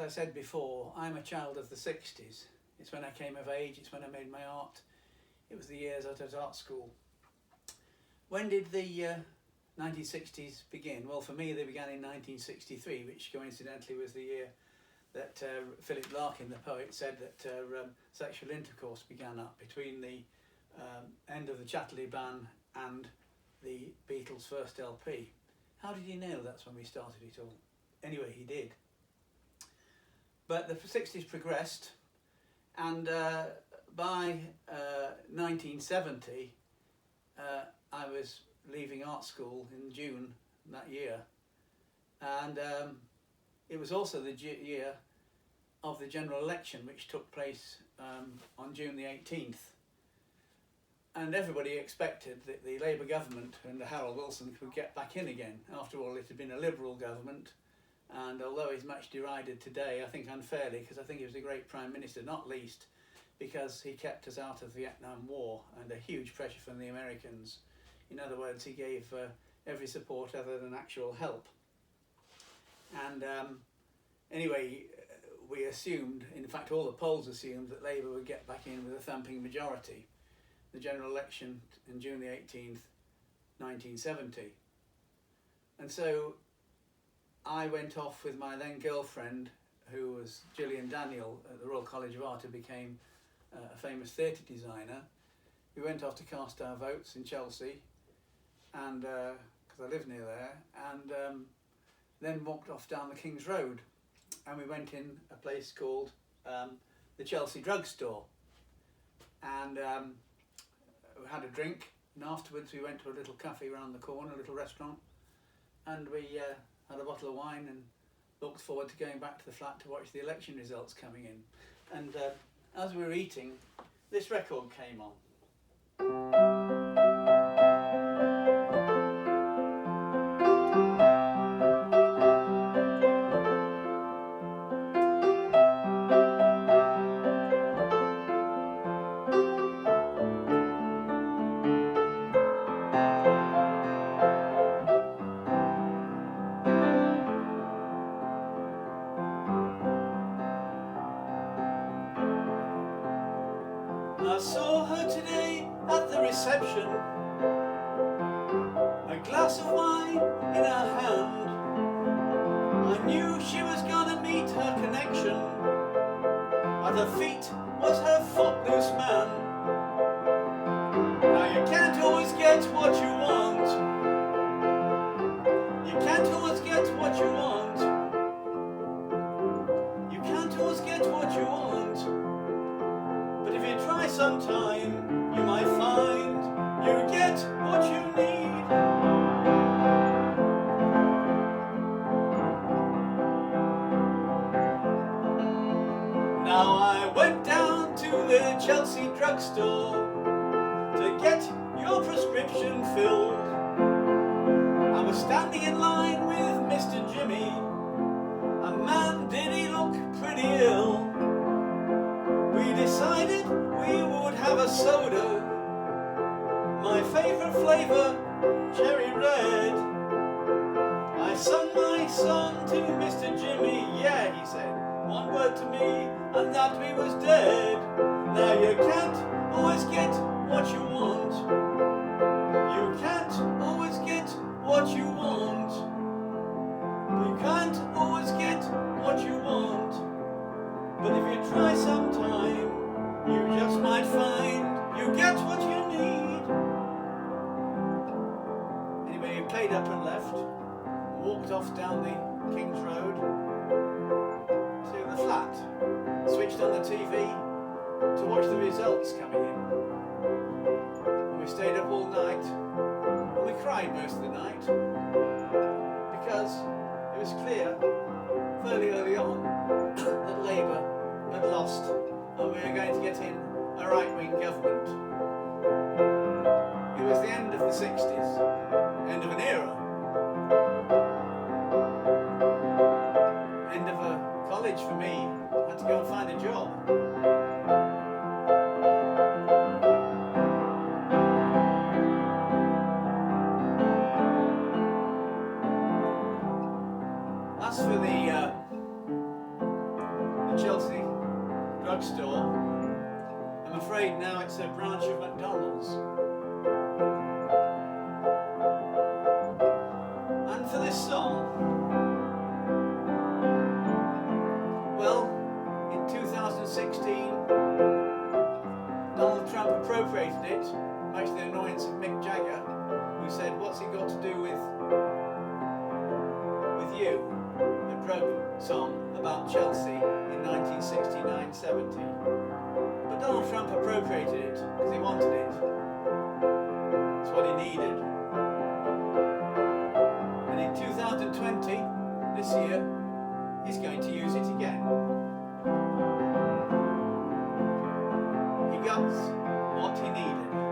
I said before, I'm a child of the 60s. It's when I came of age, it's when I made my art. It was the years I was at art school. When did the 1960s begin? Well, for me they began in 1963, which coincidentally was the year that Philip Larkin, the poet, said that sexual intercourse began up between the end of the Chatterley ban and the Beatles' first LP. How did he know that's when we started it all? Anyway, he did. But the 60s progressed, and by 1970 I was leaving art school in June that year, and it was also the year of the general election, which took place on June the 18th. And everybody expected that the Labour government under Harold Wilson could get back in again. After all, it had been a Liberal government, and although he's much derided today, I think unfairly, because I think he was a great Prime Minister, not least because he kept us out of the Vietnam War under huge pressure from the Americans. In other words, he gave every support other than actual help. And anyway, we assumed, in fact all the polls assumed, that Labour would get back in with a thumping majority. The general election on June the 18th, 1970. And so I went off with my then girlfriend, who was Gillian Daniel at the Royal College of Art, who became a famous theatre designer. We went off to cast our votes in Chelsea, and because I live near there, and then walked off down the King's Road, and we went in a place called the Chelsea Drugstore, and we had a drink, and afterwards we went to a little cafe around the corner, a little restaurant, and we had a bottle of wine and looked forward to going back to the flat to watch the election results coming in. And as we were eating, this record came on. I saw her today at the reception, a glass of wine in her hand. I knew she was gonna meet her connection. At her feet was her footloose man. Now you can't always get what you want. You can't always get what you want. You can't always get what you want. But if you try sometime, you might find you get what you need. Now I went down to the Chelsea drugstore to get your prescription filled. I was standing in line with Mr. Jimmy, and man did he look pretty ill. We decided we would have a soda, my favourite flavour, cherry red. I sung my song to Mr. Jimmy, yeah, he said, one word to me, and that we was dead. Now you can't always get what you want. You can't always get what you want. You can't always get what you want. But if you try sometime, you just might find you get what you need. Anyway, we paid up and left, walked off down the King's Road to the flat, switched on the TV to watch the results coming in. And we stayed up all night, and we cried most of the night, because it was clear fairly early on that Labour had lost, and we were going to get in a right-wing government. It was the end of the 60s, end of an era, end of a college for me. I had to go and find a job. As for the for this song? Well, in 2016, Donald Trump appropriated it, much to the annoyance of Mick Jagger, who said, "What's it got to do with you?" A drug song about Chelsea in 1969-70. But Donald Trump appropriated it because he wanted it. It's what he needed. And in 2020, this year, he's going to use it again. He got what he needed.